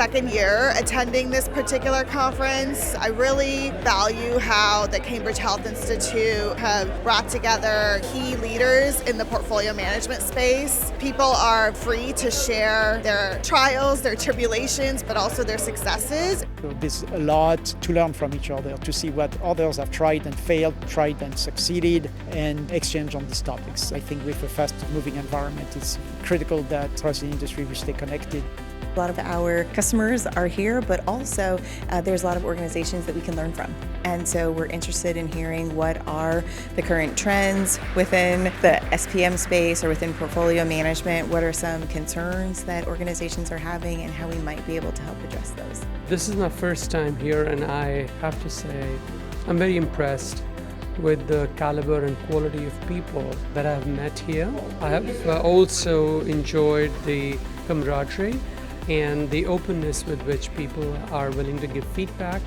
second year attending this particular conference. I really value how the Cambridge Health Institute have brought together key leaders in the portfolio management space. People are free to share their trials, their tribulations, but also their successes. So there's a lot to learn from each other, to see what others have tried and failed, tried and succeeded, and exchange on these topics. I think with a fast-moving environment, it's critical that across the industry we stay connected. A lot of our customers are here, but also there's a lot of organizations that we can learn from. And so we're interested in hearing what are the current trends within the SPM space or within portfolio management. What are some concerns that organizations are having and how we might be able to help address those. This is my first time here, and I have to say I'm very impressed with the caliber and quality of people that I've met here. I have also enjoyed the camaraderie and the openness with which people are willing to give feedback,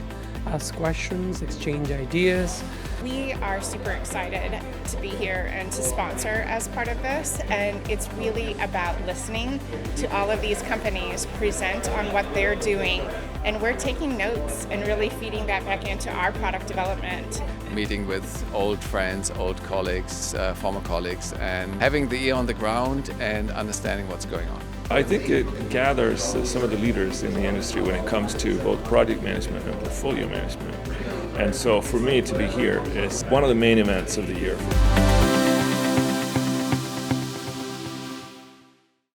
ask questions, exchange ideas. We are super excited to be here and to sponsor as part of this, and it's really about listening to all of these companies present on what they're doing, and we're taking notes and really feeding that back into our product development. Meeting with old friends, old colleagues, former colleagues, and having the ear on the ground and understanding what's going on. I think it gathers some of the leaders in the industry when it comes to both project management and portfolio management. And so for me to be here is one of the main events of the year.